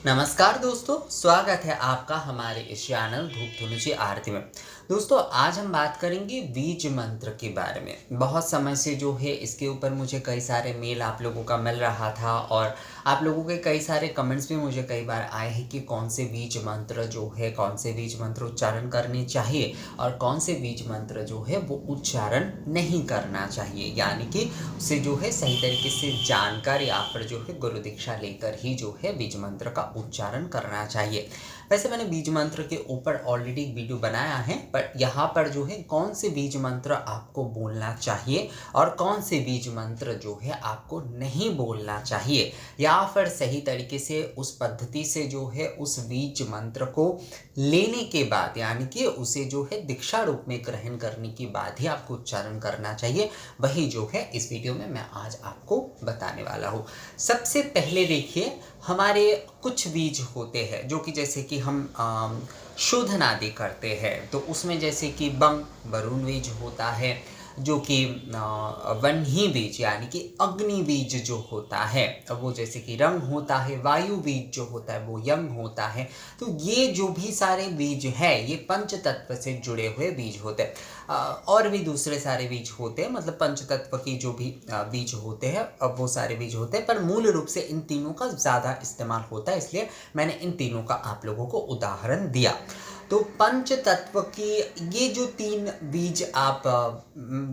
नमस्कार दोस्तों, स्वागत है आपका हमारे इस चैनल धूप धुनुची आरती में। दोस्तों, आज हम बात करेंगे बीज मंत्र के बारे में। बहुत समय से जो है इसके ऊपर मुझे कई सारे मेल आप लोगों का मिल रहा था और आप लोगों के कई सारे कमेंट्स भी मुझे कई बार आए हैं कि कौन से बीज मंत्र जो है, कौन से बीज मंत्र उच्चारण करने चाहिए और कौन से बीज मंत्र जो है वो उच्चारण नहीं करना चाहिए। यानी कि उसे जो है सही तरीके से जानकर या फिर जो है गुरु दीक्षा लेकर ही जो है बीज मंत्र का उच्चारण करना चाहिए। वैसे मैंने बीज मंत्र के ऊपर ऑलरेडी एक वीडियो बनाया है, पर यहाँ पर जो है कौन से बीज मंत्र आपको बोलना चाहिए और कौन से बीज मंत्र जो है आपको नहीं बोलना चाहिए, या फिर सही तरीके से उस पद्धति से जो है उस बीज मंत्र को लेने के बाद, यानी कि उसे जो है दीक्षा रूप में ग्रहण करने के बाद ही आपको उच्चारण करना चाहिए, वही जो है इस वीडियो में मैं आज आपको बताने वाला हूँ। सबसे पहले देखिए, हमारे कुछ बीज होते हैं जो कि जैसे कि हम शोधन आदि करते हैं, तो उसमें जैसे कि बंग वरुण बीज होता है, जो कि वन्ही बीज यानी कि अग्नि बीज जो होता है वो जैसे कि रंग होता है, वायु बीज जो होता है वो यंग होता है। तो ये जो भी सारे बीज है ये पंच तत्व से जुड़े हुए बीज होते हैं। और भी दूसरे सारे बीज होते हैं, मतलब पंच तत्व की जो भी बीज होते हैं अब वो सारे बीज होते हैं, पर मूल रूप से इन तीनों का ज़्यादा इस्तेमाल होता है, इसलिए मैंने इन तीनों का आप लोगों को उदाहरण दिया। तो पंच तत्व की ये जो तीन बीज आप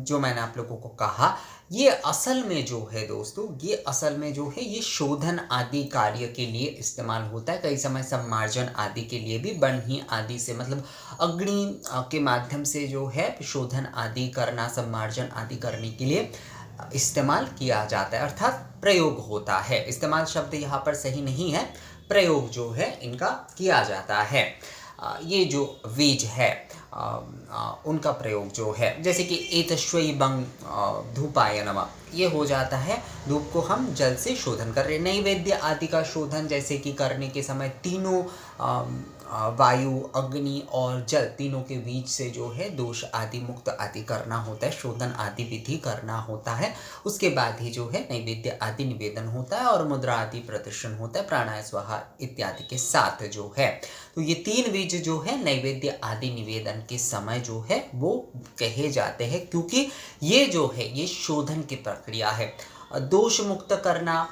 जो मैंने आप लोगों को कहा, ये असल में जो है दोस्तों, ये असल में जो है ये शोधन आदि कार्य के लिए इस्तेमाल होता है। कई समय सम्मार्जन आदि के लिए भी बन्ही आदि से, मतलब अग्नि के माध्यम से जो है शोधन आदि करना, सम्मार्जन आदि करने के लिए इस्तेमाल किया जाता है, अर्थात प्रयोग होता है। इस्तेमाल शब्द यहाँ पर सही नहीं है, प्रयोग जो है इनका किया जाता है। ये जो बीज है उनका प्रयोग जो है, जैसे कि एतश्वई बंग धूपाय नमः, ये हो जाता है धूप को हम जल से शोधन कर रहे हैं। नैवेद्य आदि का शोधन जैसे कि करने के समय तीनों वायु, अग्नि और जल तीनों के बीच से जो है दोष आदि मुक्त आदि करना होता है, शोधन आदि विधि करना होता है। उसके बाद ही जो है नैवेद्य आदि निवेदन होता है और मुद्रा आदि प्रदर्शन होता है प्राणायाम स्वाहा इत्यादि के साथ जो है। तो ये तीन बीज जो है नैवेद्य आदि निवेदन के समय जो है वो कहे जाते हैं, क्योंकि ये जो है ये शोधन की प्रक्रिया है। दोष मुक्त करना,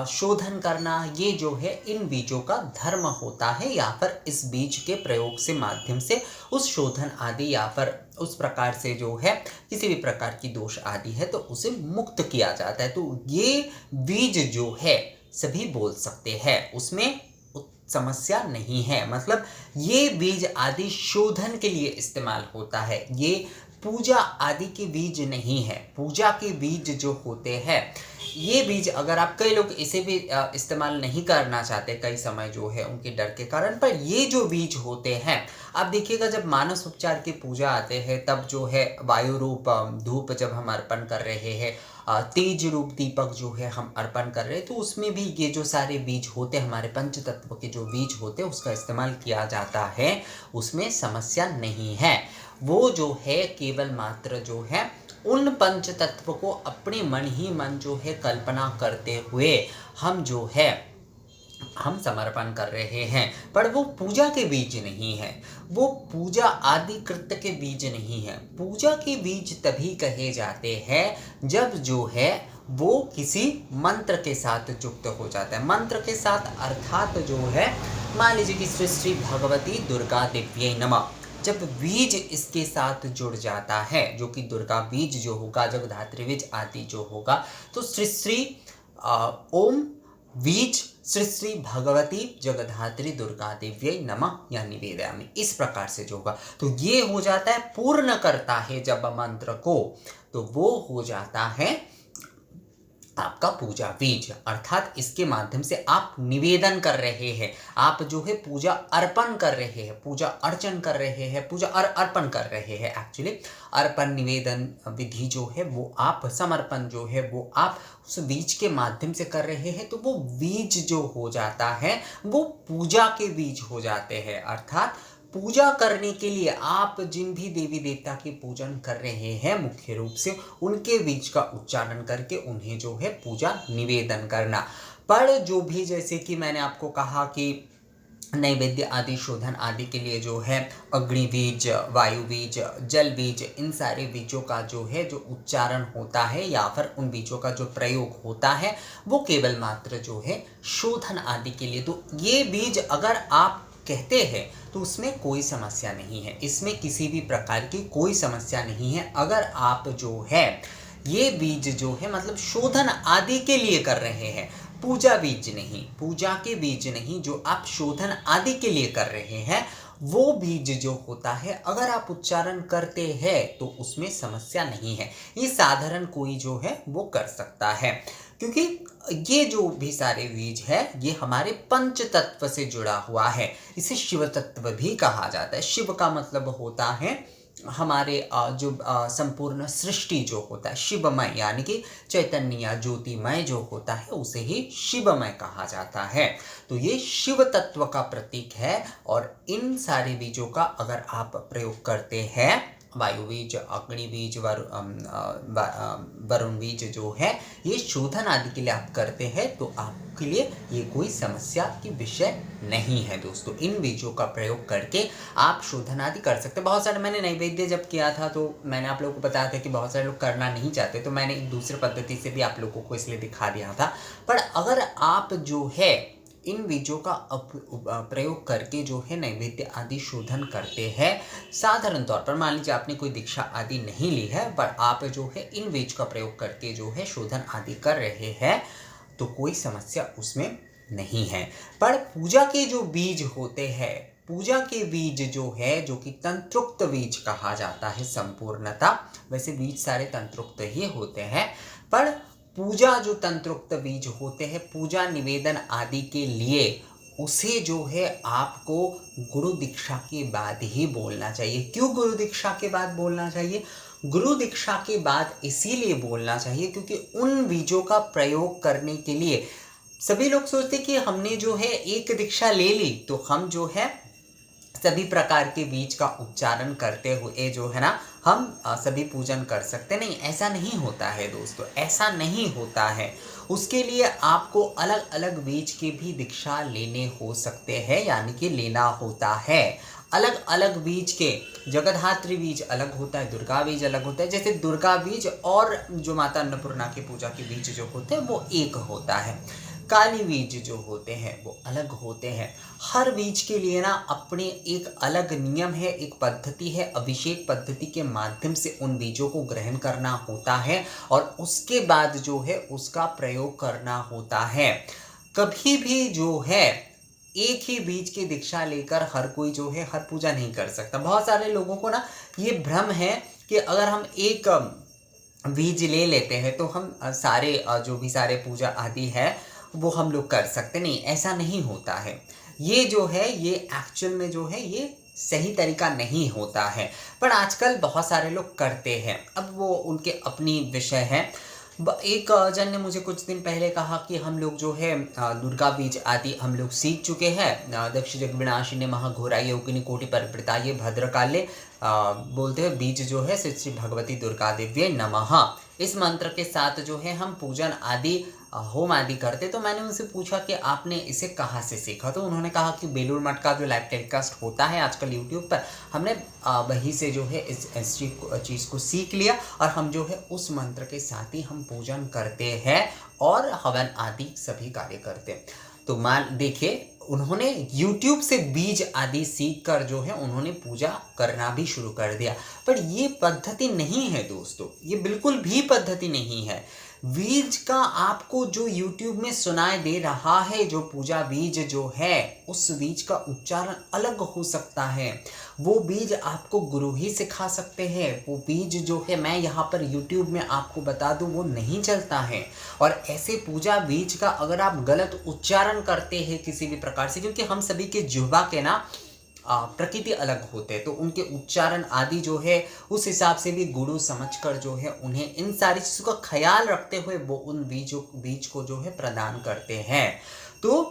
शोधन करना, ये जो है इन बीजों का धर्म होता है, या फिर इस बीज के प्रयोग से माध्यम से उस शोधन आदि या फिर उस प्रकार से जो है किसी भी प्रकार की दोष आदि है तो उसे मुक्त किया जाता है। तो ये बीज जो है सभी बोल सकते हैं, उसमें समस्या नहीं है। मतलब ये बीज आदि शोधन के लिए इस्तेमाल होता है, ये पूजा आदि के बीज नहीं है। पूजा के बीज जो होते हैं ये बीज, अगर आप, कई लोग इसे भी इस्तेमाल नहीं करना चाहते कई समय जो है उनके डर के कारण, पर ये जो बीज होते हैं आप देखिएगा, जब मानस उपचार की पूजा आते हैं तब जो है वायु रूप धूप जब हम अर्पण कर रहे हैं, तेज रूप दीपक जो है हम अर्पण कर रहे हैं, तो उसमें भी ये जो सारे बीज होते हैं, हमारे पंच तत्व के जो बीज होते हैं उसका इस्तेमाल किया जाता है, उसमें समस्या नहीं है। वो जो है केवल मात्र जो है उन पंच तत्व को अपने मन ही मन जो है कल्पना करते हुए हम जो है हम समर्पण कर रहे हैं, पर वो पूजा के बीज नहीं है, वो पूजा आदि कृत्य के बीज नहीं है। पूजा के बीज तभी कहे जाते हैं जब जो है वो किसी मंत्र के साथ युक्त हो जाता है। मंत्र के साथ अर्थात जो है, मान लीजिए कि श्री श्री भगवती दुर्गा देव्यै नमः, जब बीज इसके साथ जुड़ जाता है, जो कि दुर्गा बीज जो होगा, जगधात्री बीज आदि जो होगा, तो श्री श्री ओम बीज श्री श्री भगवती जगधात्री दुर्गा देव्यै नमः या निवेदयामि, इस प्रकार से जो होगा तो ये हो जाता है, पूर्ण करता है जब मंत्र को, तो वो हो जाता है आपका पूजा बीज। अर्थात इसके माध्यम से आप निवेदन कर रहे हैं, आप जो है पूजा अर्पण कर रहे हैं, पूजा अर्चन कर रहे हैं, पूजा अर्पण कर रहे हैं। एक्चुअली अर्पण निवेदन विधि जो है वो आप, समर्पण जो है वो आप उस बीज के माध्यम से कर रहे हैं, तो वो बीज जो हो जाता है वो पूजा के बीज हो जाते हैं। अर्थात पूजा करने के लिए आप जिन भी देवी देवता की पूजन कर रहे हैं, मुख्य रूप से उनके बीज का उच्चारण करके उन्हें जो है पूजा निवेदन करना। पर जो भी जैसे कि मैंने आपको कहा कि नैवेद्य आदि शोधन आदि के लिए जो है अग्नि बीज, वायु बीज, जल बीज, इन सारे बीजों का जो है जो उच्चारण होता है या फिर उन बीजों का जो प्रयोग होता है वो केवल मात्र जो है शोधन आदि के लिए। तो ये बीज अगर आप कहते हैं तो उसमें कोई समस्या नहीं है, इसमें किसी भी प्रकार की कोई समस्या नहीं है। अगर आप जो है ये बीज जो है मतलब शोधन आदि के लिए कर रहे हैं, पूजा बीज नहीं, पूजा के बीज नहीं, जो आप शोधन आदि के लिए कर रहे हैं वो बीज जो होता है अगर आप उच्चारण करते हैं तो उसमें समस्या नहीं है। ये साधारण कोई जो है वो कर सकता है, क्योंकि ये जो भी सारे बीज है ये हमारे पंच तत्व से जुड़ा हुआ है। इसे शिव तत्व भी कहा जाता है। शिव का मतलब होता है हमारे जो संपूर्ण सृष्टि जो होता है शिवमय, यानी कि चैतन्य या ज्योतिमय जो होता है उसे ही शिवमय कहा जाता है। तो ये शिव तत्व का प्रतीक है और इन सारे बीजों का अगर आप प्रयोग करते हैं, वायु बीज, अग्नि बीज, वरुण बीज जो है ये शोधन आदि के लिए आप करते हैं तो आपके लिए ये कोई समस्या की विषय नहीं है दोस्तों। इन बीजों का प्रयोग करके आप शोधन आदि कर सकते हैं। बहुत सारे मैंने नैवेद्य जब किया था तो मैंने आप लोगों को बताया था कि बहुत सारे लोग करना नहीं चाहते, तो मैंने एक दूसरे पद्धति से भी आप लोगों को इसलिए दिखा दिया था। पर अगर आप जो है इन बीजों का प्रयोग करके जो है नैवेद्य आदि शोधन करते हैं, साधारण तौर पर मान लीजिए आपने कोई दीक्षा आदि नहीं ली है पर आप जो है इन बीज का प्रयोग करके जो है शोधन आदि कर रहे हैं तो कोई समस्या उसमें नहीं है। पर पूजा के जो बीज होते हैं, पूजा के बीज जो है जो कि तंत्रोक्त बीज कहा जाता है संपूर्णता, वैसे बीज सारे तंत्रोक्त ही होते हैं पर पूजा जो तंत्रोक्त बीज होते हैं पूजा निवेदन आदि के लिए उसे जो है आपको गुरु दीक्षा के बाद ही बोलना चाहिए। क्यों गुरु दीक्षा के बाद बोलना चाहिए? गुरु दीक्षा के बाद इसीलिए बोलना चाहिए क्योंकि उन बीजों का प्रयोग करने के लिए सभी लोग सोचते कि हमने जो है एक दीक्षा ले ली तो हम जो है सभी प्रकार के बीज का उच्चारण करते हुए जो है ना हम सभी पूजन कर सकते। नहीं, ऐसा नहीं होता है दोस्तों, ऐसा नहीं होता है। उसके लिए आपको अलग अलग बीज के भी दीक्षा लेने हो सकते हैं, यानी कि लेना होता है। अलग अलग बीज के जगधात्री बीज अलग होता है, दुर्गा बीज अलग होता है। जैसे दुर्गा बीज और जो माता अन्नपूर्णा की पूजा के बीज जो होते हैं वो एक होता है, काली बीज जो होते हैं वो अलग होते हैं। हर बीज के लिए ना अपने एक अलग नियम है, एक पद्धति है। अभिषेक पद्धति के माध्यम से उन बीजों को ग्रहण करना होता है और उसके बाद जो है उसका प्रयोग करना होता है। कभी भी जो है एक ही बीज की दीक्षा लेकर हर कोई जो है हर पूजा नहीं कर सकता। बहुत सारे लोगों को ना ये भ्रम है कि अगर हम एक बीज ले लेते हैं तो हम सारे जो भी सारे पूजा आदि है वो हम लोग कर सकते। नहीं, ऐसा नहीं होता है। ये जो है ये एक्चुअल में जो है ये सही तरीका नहीं होता है, पर आजकल बहुत सारे लोग करते हैं। अब वो उनके अपनी विषय है। एक जन ने मुझे कुछ दिन पहले कहा कि हम लोग जो है दुर्गा बीज आदि हम लोग सीख चुके हैं। दक्ष जगविनाशिनी महाघोराय योगिनी कोटि परिवृताये भद्रकाले बोलते हैं बीज जो है श्री भगवती दुर्गा देव्यै नमः। इस मंत्र के साथ जो है हम पूजन आदि होम आदि करते। तो मैंने उनसे पूछा कि आपने इसे कहाँ से सीखा, तो उन्होंने कहा कि बेलूर मठ का जो लाइव टेलीकास्ट होता है आजकल यूट्यूब पर, हमने वहीं से जो है इस चीज़ को सीख लिया और हम जो है उस मंत्र के साथ ही हम पूजन करते हैं और हवन आदि सभी कार्य करते हैं। तो मान देखिए उन्होंने YouTube से बीज आदि सीख कर जो है उन्होंने पूजा करना भी शुरू कर दिया। पर ये पद्धति नहीं है दोस्तों, ये बिल्कुल भी पद्धति नहीं है। बीज का आपको जो YouTube में सुनाई दे रहा है, जो पूजा बीज जो है उस बीज का उच्चारण अलग हो सकता है। वो बीज आपको गुरु ही सिखा सकते हैं। वो बीज जो है मैं यहाँ पर YouTube में आपको बता दूँ वो नहीं चलता है। और ऐसे पूजा बीज का अगर आप गलत उच्चारण करते हैं किसी भी प्रकार से, क्योंकि हम सभी के जिह्वा के ना प्रकृति अलग होते हैं तो उनके उच्चारण आदि जो है उस हिसाब से भी गुरु समझकर जो है उन्हें इन सारी चीज़ों का ख्याल रखते हुए वो उन बीज को जो है प्रदान करते हैं। तो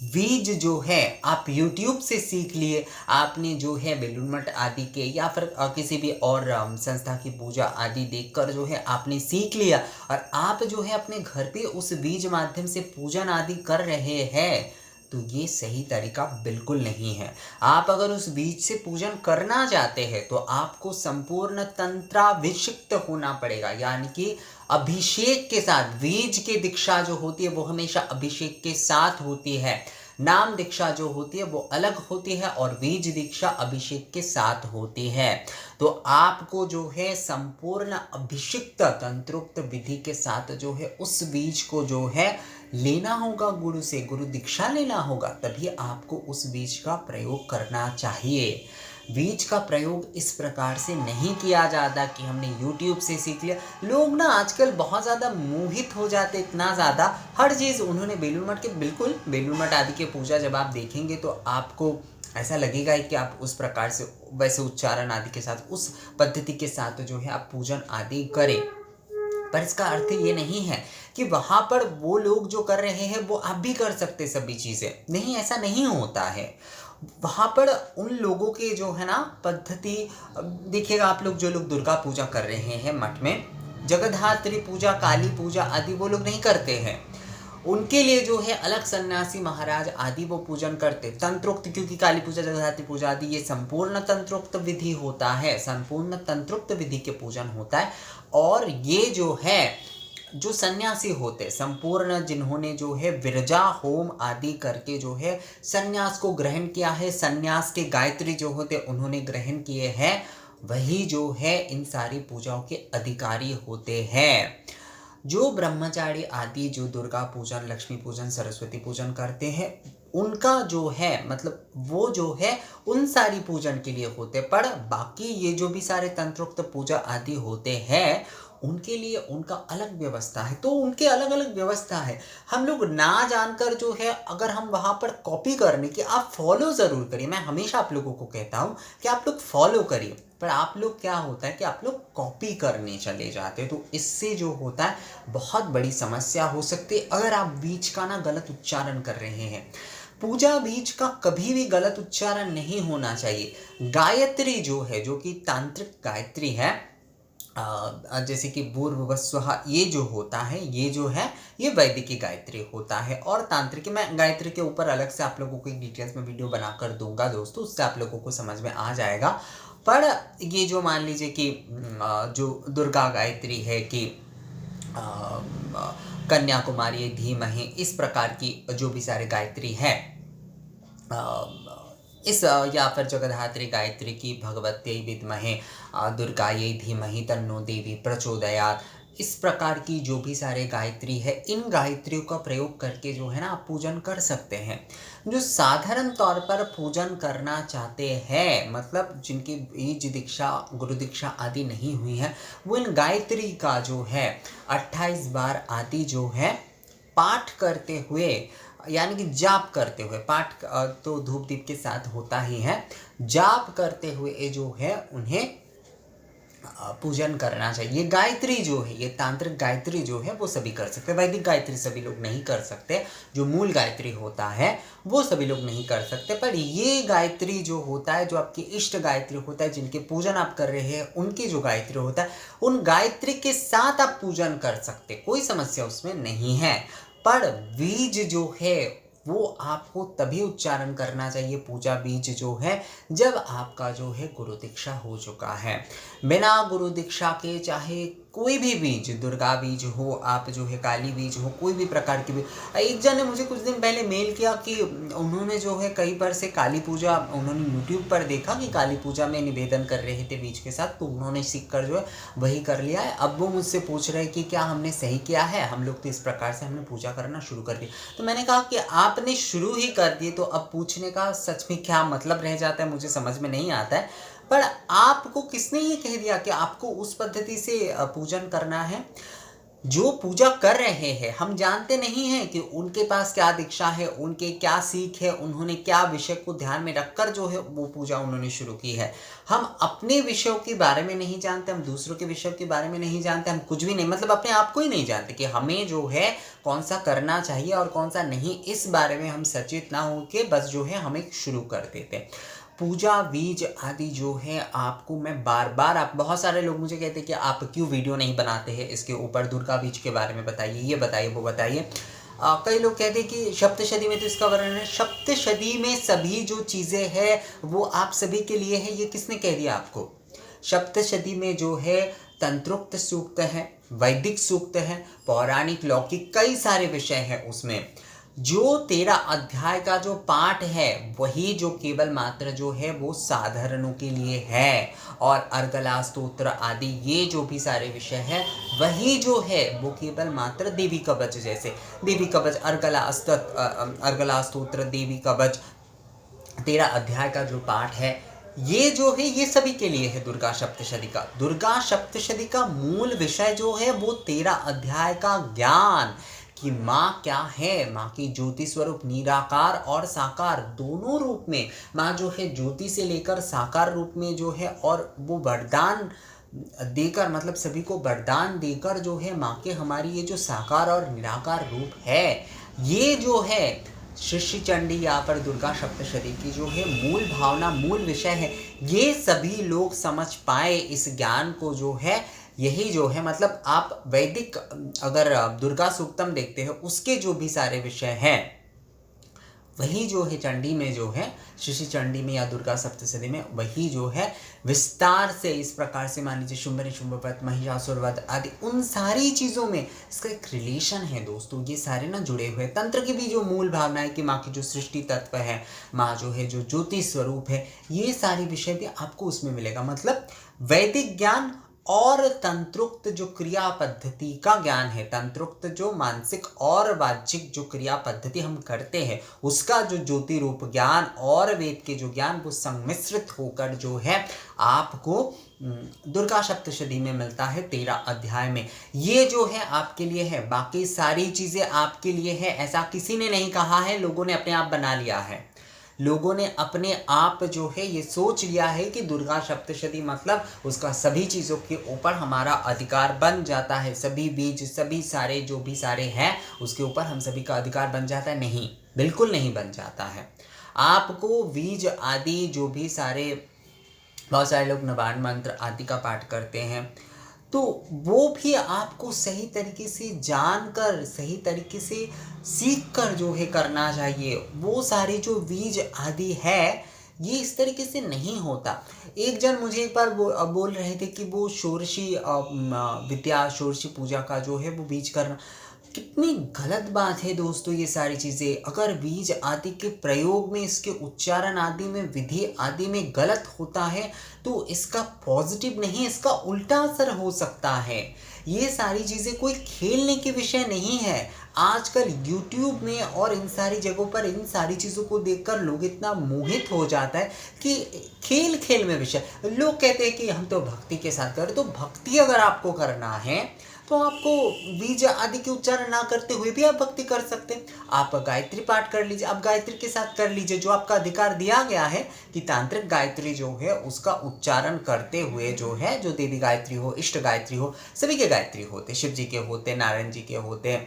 बीज जो है आप YouTube से सीख लिए, आपने जो है बेलूर मठ आदि के या फिर किसी भी और संस्था की पूजा आदि देखकर जो है आपने सीख लिया और आप जो है अपने घर पे उस बीज माध्यम से पूजन आदि कर रहे हैं, तो ये सही तरीका बिल्कुल नहीं है। आप अगर उस बीज से पूजन करना चाहते हैं तो आपको संपूर्ण तंत्राभिषिक्त होना पड़ेगा, यानी कि अभिषेक के साथ। बीज की दीक्षा जो होती है वो हमेशा अभिषेक के साथ होती है। नाम दीक्षा जो होती है वो अलग होती है और बीज दीक्षा अभिषेक के साथ होती है। तो आपको जो है संपूर्ण अभिषिक्त तंत्रोक्त विधि के साथ जो है उस बीज को जो है लेना होगा, गुरु से गुरु दीक्षा लेना होगा, तभी आपको उस बीज का प्रयोग करना चाहिए। बीज का प्रयोग इस प्रकार से नहीं किया जाता कि हमने YouTube से सीख लिया। लोग ना आजकल बहुत ज़्यादा मोहित हो जाते, इतना ज़्यादा हर चीज़ उन्होंने बेलूर मठ के, बिल्कुल बेलूर मठ आदि के पूजा जब आप देखेंगे तो आपको ऐसा लगेगा कि आप उस प्रकार से वैसे उच्चारण आदि के साथ उस पद्धति के साथ जो है आप पूजन आदि करें। पर इसका अर्थ ये नहीं है कि वहाँ पर वो लोग जो कर रहे हैं वो आप भी कर सकते सभी चीज़ें, नहीं, ऐसा नहीं होता है। वहाँ पर उन लोगों के जो है ना पद्धति देखिएगा, आप लोग जो लोग दुर्गा पूजा कर रहे हैं मठ में, जगद्धात्री पूजा, काली पूजा आदि वो लोग नहीं करते हैं। उनके लिए जो है अलग सन्यासी महाराज आदि वो पूजन करते तंत्रोक्त, क्योंकि काली पूजा, जगद्धात्री पूजा आदि ये संपूर्ण तंत्रोक्त विधि होता है, संपूर्ण तंत्रोक्त विधि के पूजन होता है। और ये जो है जो सन्यासी होते संपूर्ण, जिन्होंने जो है विरजा होम आदि करके जो है सन्यास को ग्रहण किया है, सन्यास के गायत्री जो होते उन्होंने ग्रहण किए हैं, वही जो है इन सारी पूजाओं के अधिकारी होते हैं। जो ब्रह्मचारी आदि जो दुर्गा पूजन, लक्ष्मी पूजन, सरस्वती पूजन करते हैं, उनका जो है मतलब वो जो है उन सारी पूजन के लिए होते, पर बाकी ये जो भी सारे तंत्रोक्त पूजा आदि होते हैं उनके लिए उनका अलग व्यवस्था है। तो उनके अलग अलग व्यवस्था है। हम लोग ना जानकर जो है अगर हम वहाँ पर कॉपी करने की, आप फॉलो ज़रूर करिए, मैं हमेशा आप लोगों को कहता हूँ कि आप लोग फॉलो करिए, पर आप लोग क्या होता है कि आप लोग कॉपी करने चले जाते हैं, तो इससे जो होता है बहुत बड़ी समस्या हो सकती है। अगर आप बीज का ना गलत उच्चारण कर रहे हैं, पूजा बीज का कभी भी गलत उच्चारण नहीं होना चाहिए। गायत्री जो है, जो कि तांत्रिक गायत्री है, जैसे कि भूर्भुवस्वः, ये जो होता है, ये जो है ये वैदिक गायत्री होता है। और तांत्रिक, मैं गायत्री के ऊपर अलग से आप लोगों को एक डिटेल्स में वीडियो बनाकर दूंगा दोस्तों, उससे आप लोगों को समझ में आ जाएगा। पर ये जो मान लीजिए कि जो दुर्गा गायत्री है कि कन्याकुमारी धीमहि, इस प्रकार की जो भी सारे गायत्री है, इस या फिर जगद्धात्री गायत्री की भगवत्यै विद्महे दुर्गायै धीमहि तन्नो देवी प्रचोदयात्, इस प्रकार की जो भी सारे गायत्री है, इन गायत्रियों का प्रयोग करके जो है ना आप पूजन कर सकते हैं। जो साधारण तौर पर पूजन करना चाहते हैं, मतलब जिनकी बीज दीक्षा, गुरु दीक्षा आदि नहीं हुई है, वो इन गायत्री का जो है 28 बार आदि जो है पाठ करते हुए, यानी कि जाप करते हुए, पाठ तो धूप दीप के साथ होता ही है, जाप करते हुए जो है उन्हें पूजन करना चाहिए। ये गायत्री जो है, ये तांत्रिक गायत्री जो है वो सभी कर सकते हैं। वैदिक गायत्री सभी लोग नहीं कर सकते, जो मूल गायत्री होता है वो सभी लोग नहीं कर सकते। पर ये गायत्री जो होता है, जो आपकी इष्ट गायत्री होता है, जिनके पूजन आप कर रहे हैं, उनकी जो गायत्री होता है, उन गायत्री के साथ आप पूजन कर सकते, कोई समस्या उसमें नहीं है। पर बीज जो है वो आपको तभी उच्चारण करना चाहिए, पूजा बीज जो है, जब आपका जो है गुरु दीक्षा हो चुका है। बिना गुरु दीक्षा के चाहे कोई भी बीज, दुर्गा बीज हो, आप जो है काली बीज हो, कोई भी प्रकार की बीज। एक जन ने मुझे कुछ दिन पहले मेल किया कि उन्होंने जो है कई बार से काली पूजा, उन्होंने यूट्यूब पर देखा कि काली पूजा में निवेदन कर रहे थे बीज के साथ, तो उन्होंने सीख कर जो है वही कर लिया है। अब वो मुझसे पूछ रहे कि क्या हमने सही किया है, हम लोग तो इस प्रकार से हमने पूजा करना शुरू कर दिया। तो मैंने कहा कि आपने शुरू ही कर दिए तो अब पूछने का सच में क्या मतलब रह जाता है, मुझे समझ में नहीं आता है। पर आपको किसने ये कह दिया कि आपको उस पद्धति से पूजन करना है? जो पूजा कर रहे हैं हम जानते नहीं हैं कि उनके पास क्या दीक्षा है, उनके क्या सीख है, उन्होंने क्या विषय को ध्यान में रखकर जो है वो पूजा उन्होंने शुरू की है। हम अपने विषयों के बारे में नहीं जानते, हम दूसरों के विषयों के बारे में नहीं जानते, हम कुछ भी नहीं, मतलब अपने आप को ही नहीं जानते कि हमें जो है कौन सा करना चाहिए और कौन सा नहीं, इस बारे में हम सचेत ना होकर बस जो है हम एक शुरू कर देते हैं। पूजा बीज आदि जो है आपको मैं बार बार, आप बहुत सारे लोग मुझे कहते हैं कि आप क्यों वीडियो नहीं बनाते हैं इसके ऊपर, दुर्गा बीज के बारे में बताइए, ये बताइए, वो बताइए। कई लोग कहते हैं कि सप्तशती में तो इसका वर्णन है। सप्तशती में सभी जो चीज़ें हैं वो आप सभी के लिए है, ये किसने कह दिया आपको? सप्तशती में जो है तंत्रोक्त सूक्त है, वैदिक सूक्त है, पौराणिक लौकिक कई सारे विषय हैं उसमें। जो 13 अध्याय का जो पाठ है वही जो केवल मात्र जो है वो साधारणों के लिए है, और अर्गला स्तोत्र आदि ये जो भी सारे विषय है वही जो है वो केवल मात्र देवी कवच, जैसे देवी कवच, अर्गला स्तोत्र, देवी कवच, 13 अध्याय का जो पाठ है ये जो है ये सभी के लिए है। दुर्गा सप्तशती का, दुर्गा सप्तशती का मूल विषय जो है वो 13 अध्याय का ज्ञान, कि माँ क्या है, माँ की ज्योति स्वरूप निराकार और साकार दोनों रूप में, माँ जो है ज्योति से लेकर साकार रूप में जो है, और वो वरदान देकर, मतलब सभी को वरदान देकर जो है माँ के हमारी ये जो साकार और निराकार रूप है, ये जो है शिष्य चंडी यहाँ पर दुर्गा सप्तशती की जो है मूल भावना, मूल विषय है। ये सभी लोग समझ पाए इस ज्ञान को जो है, यही जो है, मतलब आप वैदिक अगर दुर्गा सूक्तम देखते हैं उसके जो भी सारे विषय हैं वही जो है चंडी में जो है, शिशि चंडी में या दुर्गा सप्तशती में वही जो है विस्तार से, इस प्रकार से मान लीजिए शुंभरी शुंभवत, महिषासुरवध आदि उन सारी चीज़ों में इसका एक रिलेशन है दोस्तों। ये सारे ना जुड़े हुए, तंत्र की भी जो मूल भावना है कि माँ की जो सृष्टि तत्व है, माँ जो है जो ज्योति स्वरूप है, ये सारी विषय भी आपको उसमें मिलेगा। मतलब वैदिक ज्ञान और तंत्रोक्त जो क्रिया पद्धति का ज्ञान है, तंत्रोक्त जो मानसिक और वाचिक जो क्रिया पद्धति हम करते हैं उसका जो ज्योति रूप ज्ञान और वेद के जो ज्ञान वो सम्मिश्रित होकर जो है आपको दुर्गा सप्तशती में मिलता है 13 अध्याय में। ये जो है आपके लिए है, बाकी सारी चीज़ें आपके लिए है, ऐसा किसी ने नहीं कहा है, लोगों ने अपने आप बना लिया है। लोगों ने अपने आप जो है ये सोच लिया है कि दुर्गा सप्तशती मतलब उसका सभी चीज़ों के ऊपर हमारा अधिकार बन जाता है, सभी बीज, सभी सारे जो भी सारे हैं उसके ऊपर हम सभी का अधिकार बन जाता है। नहीं, बिल्कुल नहीं बन जाता है। आपको बीज आदि जो भी सारे, बहुत सारे लोग नवान मंत्र आदि का पाठ करते हैं, तो वो भी आपको सही तरीके से जानकर, सही तरीके से सीख कर जो है करना चाहिए। वो सारे जो बीज आदि है ये इस तरीके से नहीं होता। एक जन मुझे एक बार बोल रहे थे कि वो षोडशी विद्या, षोडशी पूजा का जो है वो बीज करना, कितनी गलत बात है दोस्तों ये सारी चीज़ें। अगर बीज आदि के प्रयोग में, इसके उच्चारण आदि में, विधि आदि में गलत होता है तो इसका पॉजिटिव नहीं, इसका उल्टा असर हो सकता है। ये सारी चीज़ें कोई खेलने के विषय नहीं है। आजकल YouTube में और इन सारी जगहों पर इन सारी चीज़ों को देखकर लोग इतना मोहित हो जाता है कि खेल खेल में विषय। लोग कहते हैं कि हम तो भक्ति के साथ करें, तो भक्ति अगर आपको करना है तो आपको बीज आदि के उच्चारण ना करते हुए भी आप भक्ति कर सकते हैं। आप गायत्री पाठ कर लीजिए, आप गायत्री के साथ कर लीजिए, जो आपका अधिकार दिया गया है कि तांत्रिक गायत्री जो है उसका उच्चारण करते हुए जो है, जो देवी गायत्री हो, इष्ट गायत्री हो, सभी के गायत्री होते, शिव जी के होते, नारायण जी के होते,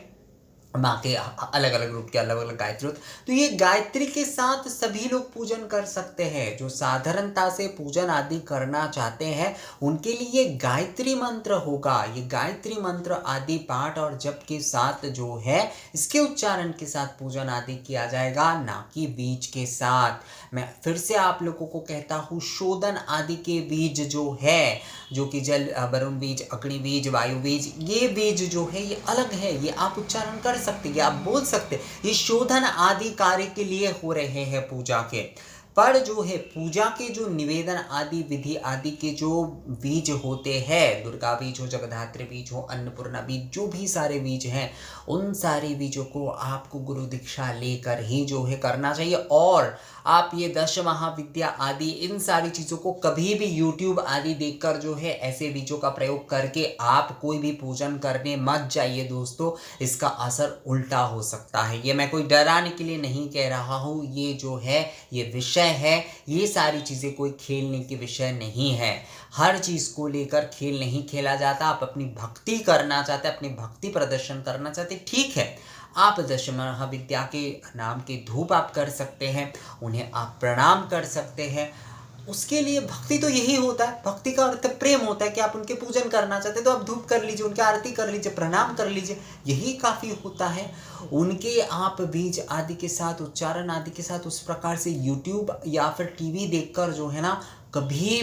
माँ के अलग अलग रूप के अलग अलग गायत्री होते, तो ये गायत्री के साथ सभी लोग पूजन कर सकते हैं। जो साधारणता से पूजन आदि करना चाहते हैं उनके लिए गायत्री मंत्र होगा। ये गायत्री मंत्र आदि पाठ और जप के साथ जो है इसके उच्चारण के साथ पूजन आदि किया जाएगा, ना कि बीज के साथ। मैं फिर से आप लोगों को कहता हूँ, शोधन आदि के बीज जो है, जो कि जल, वरुण बीज, अग्नि बीज, वायु बीज, ये बीज जो है ये अलग है, ये आप उच्चारण कर सकते हैं, आप बोल सकते हैं। ये शोधन आदि कार्य के लिए हो रहे हैं पूजा के। पर जो है पूजा के जो निवेदन आदि विधि आदि के जो बीज होते हैं, दुर्गा बीज हो, जगधात्री बीज हो, अन्नपूर्णा बीज, जो भी सारे बीज हैं, उन सारे बीजों को आपको गुरु दीक्षा लेकर ही जो है करना चाहिए। और आप ये दश महाविद्या आदि इन सारी चीज़ों को कभी भी यूट्यूब आदि देखकर जो है ऐसे बीजों का प्रयोग करके आप कोई भी पूजन करने मत जाइए दोस्तों, इसका असर उल्टा हो सकता है। ये मैं कोई डराने के लिए नहीं कह रहा हूँ, ये जो है ये विषय है, ये सारी चीज़ें कोई खेलने के विषय नहीं है। हर चीज़ को लेकर खेल नहीं खेला जाता। आप अपनी भक्ति करना चाहते, अपनी भक्ति प्रदर्शन करना चाहते, ठीक है, आप दश महाविद्या के नाम के धूप आप कर सकते हैं, उन्हें आप प्रणाम कर सकते हैं। उसके लिए भक्ति तो यही होता है, भक्ति का अर्थ प्रेम होता है कि आप उनके पूजन करना चाहते हैं तो आप धूप कर लीजिए, उनकी आरती कर लीजिए, प्रणाम कर लीजिए, यही काफ़ी होता है। उनके आप बीज आदि के साथ, उच्चारण आदि के साथ उस प्रकार से यूट्यूब या फिर टीवी देखकर जो है ना कभी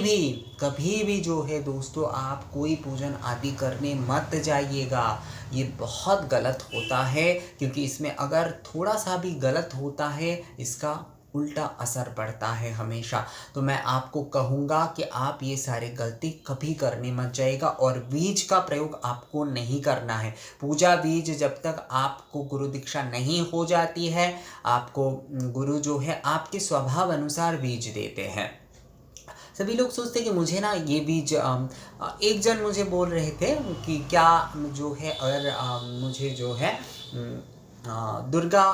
भी जो है दोस्तों आप कोई पूजन आदि करने मत जाइएगा। ये बहुत गलत होता है, क्योंकि इसमें अगर थोड़ा सा भी गलत होता है इसका उल्टा असर पड़ता है हमेशा। तो मैं आपको कहूँगा कि आप ये सारे गलती कभी करने मत जाइएगा। और बीज का प्रयोग आपको नहीं करना है। पूजा बीज जब तक आपको गुरु दीक्षा नहीं हो जाती है, आपको गुरु जो है आपके स्वभाव अनुसार बीज देते हैं। सभी लोग सोचते हैं कि मुझे ना ये बीज एक जन मुझे बोल रहे थे कि क्या जो है अगर मुझे जो है दुर्गा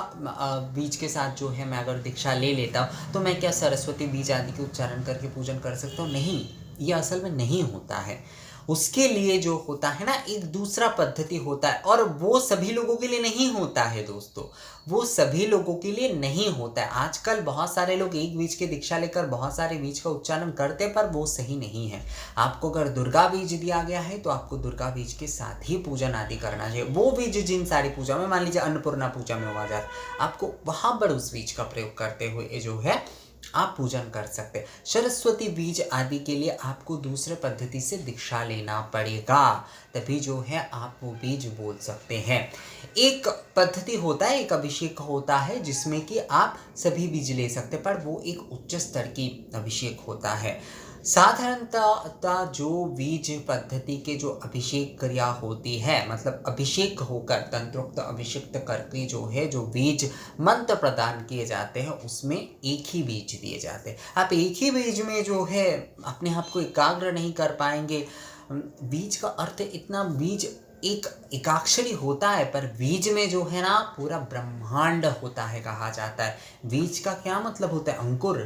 बीज के साथ जो है मैं अगर दीक्षा ले लेता हूँ तो मैं क्या सरस्वती बीज आदि के उच्चारण करके पूजन कर सकता हूँ? नहीं, ये असल में नहीं होता है। उसके लिए जो होता है ना एक दूसरा पद्धति होता है, और वो सभी लोगों के लिए नहीं होता है दोस्तों, वो सभी लोगों के लिए नहीं होता है। आजकल बहुत सारे लोग एक बीज की दीक्षा लेकर बहुत सारे बीज का उच्चारण करते हैं, पर वो सही नहीं है। आपको अगर दुर्गा बीज दिया गया है तो आपको दुर्गा बीज के साथ ही पूजन आदि करना चाहिए। वो बीज जिन सारी पूजा में, मान लीजिए अन्नपूर्णा पूजा में हुआ जाए, आपको वहाँ पर उस बीज का प्रयोग करते हुए जो है आप पूजन कर सकते हैं। सरस्वती बीज आदि के लिए आपको दूसरे पद्धति से दीक्षा लेना पड़ेगा, तभी जो है आप वो बीज बोल सकते हैं। एक पद्धति होता है, एक अभिषेक होता है जिसमें कि आप सभी बीज ले सकते हैं, पर वो एक उच्च स्तर की अभिषेक होता है। साधारणतः जो बीज पद्धति के जो अभिषेक क्रिया होती है, मतलब अभिषेक होकर तंत्रोक्त अभिषिक्त करके जो है जो बीज मंत्र प्रदान किए जाते हैं उसमें एक ही बीज दिए जाते हैं। आप एक ही बीज में जो है अपने आप को एकाग्र नहीं कर पाएंगे। बीज का अर्थ इतना, बीज एक एकाक्षरी होता है, पर बीज में जो है ना पूरा ब्रह्मांड होता है कहा जाता है। बीज का क्या मतलब होता है? अंकुर,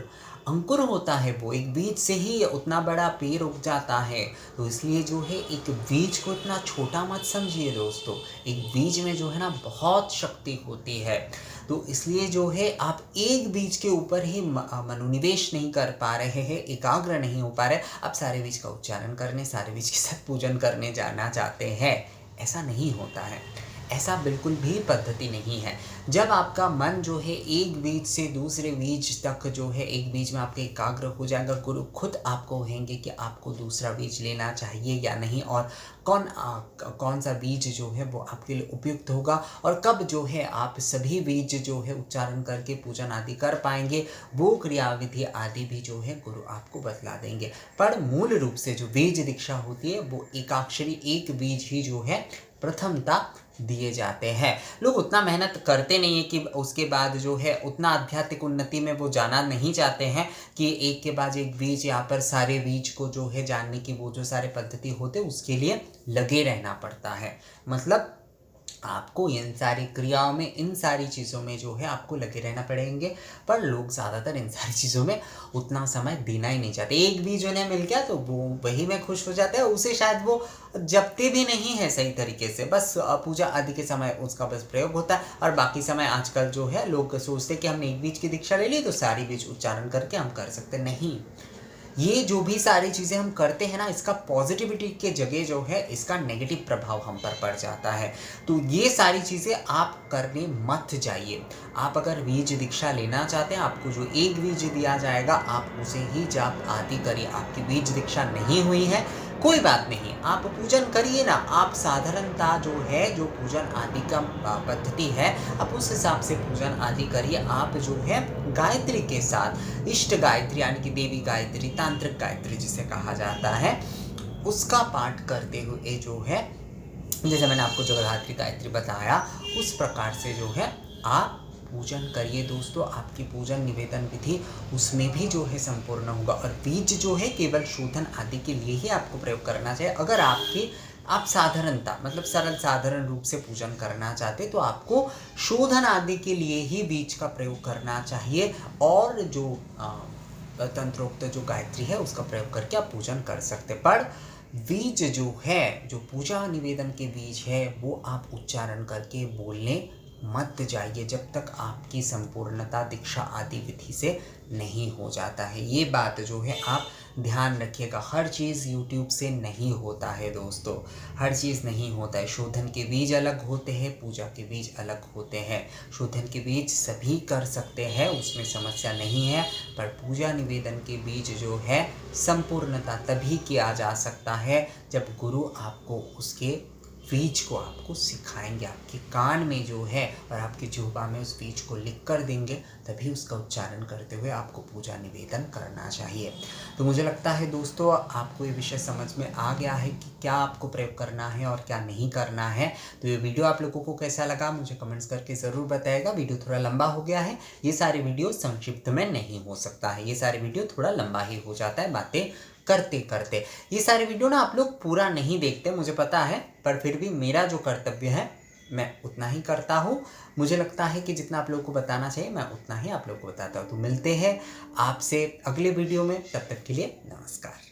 अंकुर होता है वो, एक बीज से ही उतना बड़ा पेड़ उग जाता है। तो इसलिए जो है एक बीज को इतना छोटा मत समझिए दोस्तों, एक बीज में जो है ना बहुत शक्ति होती है। तो इसलिए जो है आप एक बीज के ऊपर ही मनोनिवेश नहीं कर पा रहे हैं, एकाग्र नहीं हो पा रहे, आप सारे बीज का उच्चारण करने, सारे बीज के साथ पूजन करने जाना चाहते हैं, ऐसा नहीं होता है। ऐसा बिल्कुल भी पद्धति नहीं है। जब आपका मन जो है एक बीज से दूसरे बीज तक जो है एक बीज में आपके एकाग्र हो जाएगा, गुरु खुद आपको कहेंगे कि आपको दूसरा बीज लेना चाहिए या नहीं, और कौन सा बीज जो है वो आपके लिए उपयुक्त होगा, और कब जो है आप सभी बीज जो है उच्चारण करके पूजन आदि कर पाएंगे, वो क्रियाविधि आदि भी जो है गुरु आपको बतला देंगे। पर मूल रूप से जो बीज दीक्षा होती है वो एकाक्षरी एक बीज ही जो है प्रथमता दिए जाते हैं। लोग उतना मेहनत करते नहीं है कि उसके बाद जो है उतना आध्यात्मिक उन्नति में वो जाना नहीं चाहते हैं कि एक के बाद एक बीज यहाँ पर सारे बीज को जो है जानने की वो जो सारे पद्धति होते उसके लिए लगे रहना पड़ता है। मतलब आपको इन सारी क्रियाओं में, इन सारी चीज़ों में जो है आपको लगे रहना पड़ेंगे, पर लोग ज़्यादातर इन सारी चीज़ों में उतना समय देना ही नहीं चाहते। एक बीज उन्हें मिल गया तो वो वही में खुश हो जाते हैं, उसे शायद वो जपते भी नहीं है सही तरीके से, बस पूजा आदि के समय उसका बस प्रयोग होता है, और बाकी समय आजकल जो है लोग सोचते हैं कि हमने एक बीज की दीक्षा ले ली तो सारी बीज उच्चारण करके हम कर सकते नहीं। ये जो भी सारी चीज़ें हम करते हैं ना, इसका पॉजिटिविटी के जगह जो है इसका नेगेटिव प्रभाव हम पर पड़ जाता है। तो ये सारी चीज़ें आप करने मत जाइए। आप अगर बीज दीक्षा लेना चाहते हैं, आपको जो एक बीज दिया जाएगा आप उसे ही जाप आदि करिए। आपकी बीज दीक्षा नहीं हुई है कोई बात नहीं, आप पूजन करिए ना। आप साधारणता जो है, जो पूजन आदि का पद्धति है, आप उस हिसाब से पूजन आदि करिए। आप जो है गायत्री के साथ इष्ट गायत्री यानी कि देवी गायत्री, तांत्रिक गायत्री जिसे कहा जाता है, उसका पाठ करते हुए जो है, जैसे मैंने आपको जगधात्री गायत्री बताया, उस प्रकार से जो है आप पूजन करिए दोस्तों। आपकी पूजन निवेदन विधि उसमें भी जो है संपूर्ण होगा। और बीज जो है केवल शोधन आदि के लिए ही आपको प्रयोग करना चाहिए। अगर आप साधारणता मतलब सरल साधारण रूप से पूजन करना चाहते तो आपको शोधन आदि के लिए ही बीज का प्रयोग करना चाहिए। और जो तंत्रोक्त जो गायत्री है उसका प्रयोग करके आप पूजन कर सकते। पर बीज जो है, जो पूजा निवेदन के बीज है, वो आप उच्चारण करके बोलने मत जाइए जब तक आपकी संपूर्णता दीक्षा आदि विधि से नहीं हो जाता है। ये बात जो है आप ध्यान रखिएगा। हर चीज़ यूट्यूब से नहीं होता है दोस्तों, हर चीज़ नहीं होता है। शोधन के बीज अलग होते हैं, पूजा के बीज अलग होते हैं। शोधन के बीज सभी कर सकते हैं, उसमें समस्या नहीं है। पर पूजा निवेदन के बीज जो है संपूर्णता तभी किया जा सकता है जब गुरु आपको उसके बीज को आपको सिखाएंगे। आपके कान में जो है और आपकी जिह्वा में उस बीज को लिख कर देंगे, तभी उसका उच्चारण करते हुए आपको पूजा निवेदन करना चाहिए। तो मुझे लगता है दोस्तों आपको ये विषय समझ में आ गया है कि क्या आपको प्रयोग करना है और क्या नहीं करना है। तो ये वीडियो आप लोगों को कैसा लगा मुझे कमेंट्स करके ज़रूर बताइएगा। वीडियो थोड़ा लंबा हो गया है, ये सारे वीडियो संक्षिप्त में नहीं हो सकता है, ये सारे वीडियो थोड़ा लंबा ही हो जाता है बातें करते करते। ये सारे वीडियो ना आप लोग पूरा नहीं देखते, मुझे पता है, पर फिर भी मेरा जो कर्तव्य है मैं उतना ही करता हूँ। मुझे लगता है कि जितना आप लोगों को बताना चाहिए मैं उतना ही आप लोगों को बताता हूँ। तो मिलते हैं आपसे अगले वीडियो में, तब तक के लिए नमस्कार।